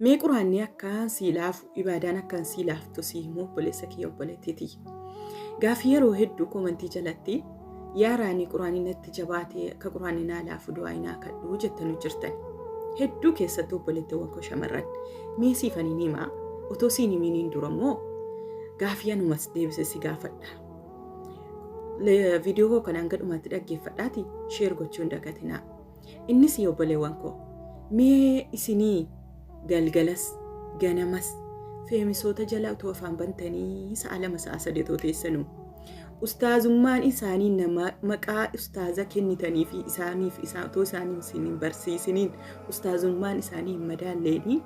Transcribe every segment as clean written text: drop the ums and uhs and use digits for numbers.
Mee quraanni akkaan siilaafu ibaadaan akkaan silaaftu siimuu obboleessa kiyya obboleettiiti. Gaafi yeroo hedduu komantii jalatti yaaraanii quraanii natti jabaatee akka quraanii naa laafu du'aa inaa kadhuu jettanu jirtan. Hedduu keessattuu obboleettiiwwan koo shamarran mee siifanii himaa otoo siin himiiniin dura moo gaafii anumas deebisee si gaafadha. Viidiyoo kanaan gadhumaatti dhaggeeffadhaati sheer gochuun dagatinaa. Innis obboleewwan koo mee isinii galgalas ganamas feemisoota jala utuu afaan bantanii sa'a 2 sa'a 3 teessanu ustaazummaan isaanii nama maqaa ustaaza kennitanii fi isaaniif otoo isaanii isiniin barsiisiniin ustaazummaan isaanii madaalleeni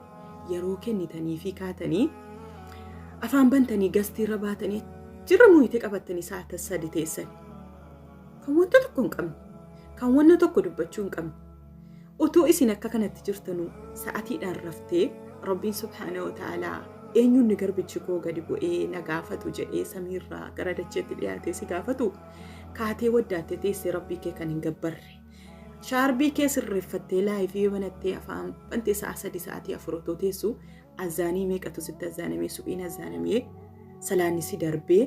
yeroo kennitanii fi kaatanii afaan bantanii gastiirra baatanii jirra muyite qabattanii sa'a 3 teessan kan wanta tokko hin qabne kan wanna tokko dubbachuu hin qabne otoo isin akka kanatti jirtanu sa'atiidhaan raftee Rabbiin subhaanahu wa ta'aalaa eenyuun garbichi koo gadi bu'ee na gaafatu jedhee samiirraa gara dacheetti dhiyaatee si gaafatu kaatee waddaattee teessee Rabbii kee kan hin gabbarre shaarbii kee sirreeffattee laayifii banattee afaan bantee sa'a 3 sa'atii 4 otoo teessu azaanii meeqatu sitti azaanamee suphiin azaanamee salaanni si darbee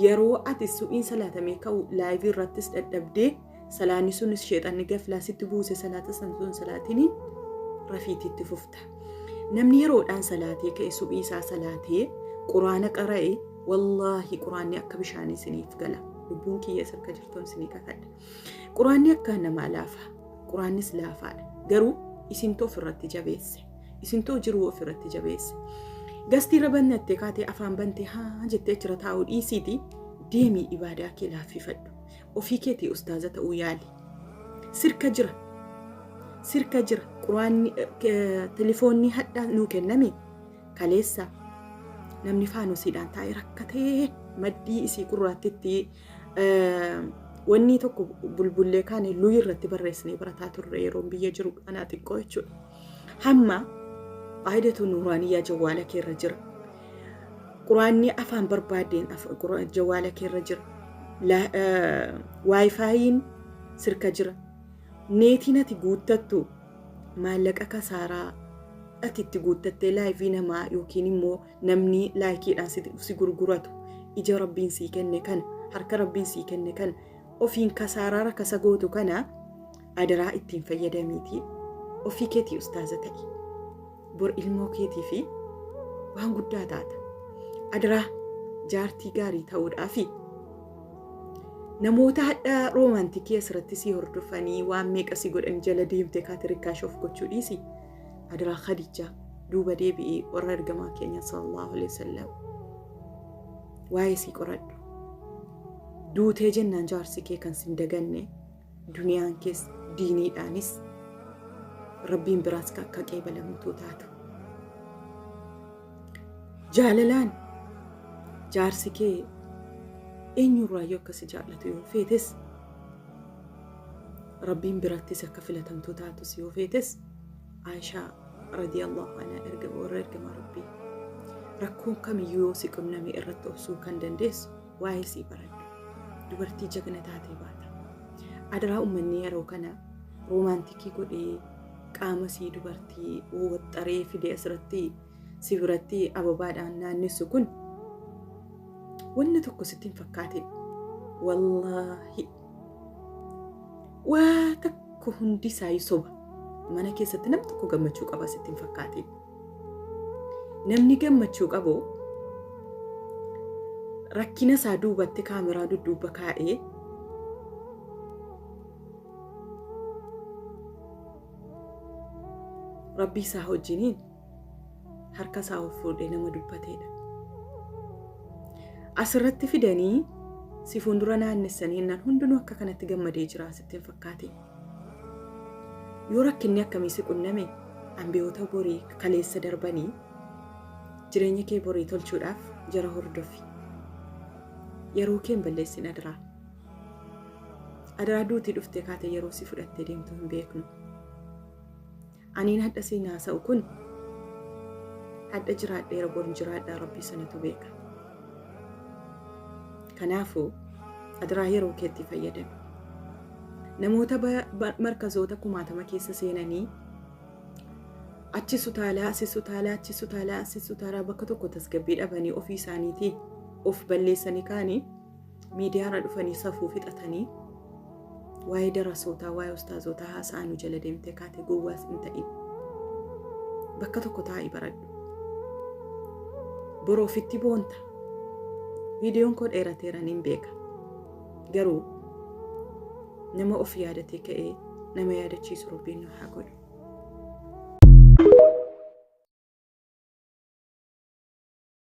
yeroo ati suphiin salaatamee ka'u laayifii irrattis dadhabdee salaanni sunis sheexanni gaflaa sitti buuse salaata sansuun salaatiniin rafiititti fufta. Namni yeroodhaan salaatee ka'e suphii isaa salaatee quraana qara'e wallaahi quraanni akka bishaanii isiniif gala. Lubbuun kiyya sirka jirtoon isinii kakadha. Quraanni akkaan namaa laafa. Quraannis laafaadha. Garuu isintoo ofirratti jabeesse. Isintoo jiruu ofirratti jabeesse. Gastiirra bannattee kaatee afaan bantee haa jettee jira taa'uu dhiisiiti deemii ibaadaa kee laaffifadhu. Ofii keetii ustaaza ta'uu yaali. Sirka jira. Quraanni telefoonni hadhaa nuu kenname kaleessa namni faanosiidhaan taa'ee rakkatee maddii isii qurraattitti wanni tokko bulbullee kaane luyi irratti barreessinee barataa turre yeroo biyya jiru anaa xiqqoo jechuudha. Hamma qaayidatu nuuraaniyyaa jawwaala keerra jira. Quraanni afaan barbaadeen jawwaala keerra jira. Waayifaayiin sirka jira. Neetiin ati guuttattu maallaqa kasaaraa ati itti guuttattee laayifii namaa yookiin immoo namni laayikiidhaan si gurguratu ija Rabbiin sii kenne kana harka Rabbiin sii kenne kana ofiin kasaaraa rakkasa gootu kana adaraa ittiin fayyadamiitii ofii keetii ustaaza ta'i. Bor ilmoo keetii fi waan guddaa taata. Adaraa jaartii gaarii ta'uudhaafi namoota hadhaa roomaantikii asirratti si hordofanii waan meeqa si godhan jala deemtee kaatirikaash of gochuu dhiisi. Adaraa Khadijaa duuba deebi'ee warra ergamaa keenya sallallahu alaihi wasallam waa'ee si qoradhu. Duutee jennaan jaarsi kee kan sin daganne duniyaan kees diiniidhaanis Rabbiin biraas akka qeebalamtuu taatu. Jaalalaan jaarsi kee eenyurraayyuu akkasi jaallatu yoo feetes Rabbiin birattis akka filatamtuu taatus yoo feetes Aishaa radiyallahu anha warra ergamaa Rabbii rakkoon kamiyyuu yoo si qunname irratti obsuu kan dandeessu waa'ee sii baradhu. Dubartii jagna taatee baata. Adaraa uummanni yeroo kana roomaantikii godhee qaama sii dubartii waxxaree fidee asirratti si biratti ababaadhaan naannessu kun wanna tokko sittiin fakkaatin wallaahi waa takko hundi isaa soba. Mana keessatti namni tokko gammachuu qaba sittiin fakkaatin. Namni gammachuu qabu rakkina isaa duubatti kaameraa dudduuba kaa'ee Rabbii isaa wajjiniin harka isaa fuudhee nama dubbateedha. Asirratti fidanii si fuuldura naannessanii innaan hundinuu akka kanatti gammadee jira sittiin fakkaatin. Yoo rakkinni akkamii si qunname ambiyoota borii kaleessa darbanii jireenya kee borii tolchuudhaaf jara hordofi. Yeroo keen balleessin adaraa. Adaraa duutii dhuftee kaatee yeroo si fudhattee deemtu hin beeknu. Aniin hadha siin haasa'u kun hadha jiraadheera bor jiraadhaa Rabbii sanatu beeka. Kanaafuu adaraa yeroo keetti fayyadami. Namoota markazoota kumaatama keessa seenanii achi sutaalaa asi sutaalaa achi sutaalaa asi sutaalaa bakka tokko tasgabbii dhabanii ofii isaaniitii of balleessanii kaanii miidiyaarra dhufanii safuu fixatanii waa'ee darasootaa waa'ee ustaazotaa haasa'anuu jala deemtee kaatee gowwaas hin ta'in bakka tokko taa'ii baradhu boroofitti boonta viidiyoon koo dheerateeran hin beeka garuu nama of yaadatee ka'ee nama yaadachiisu rabbiin nu haa godhu.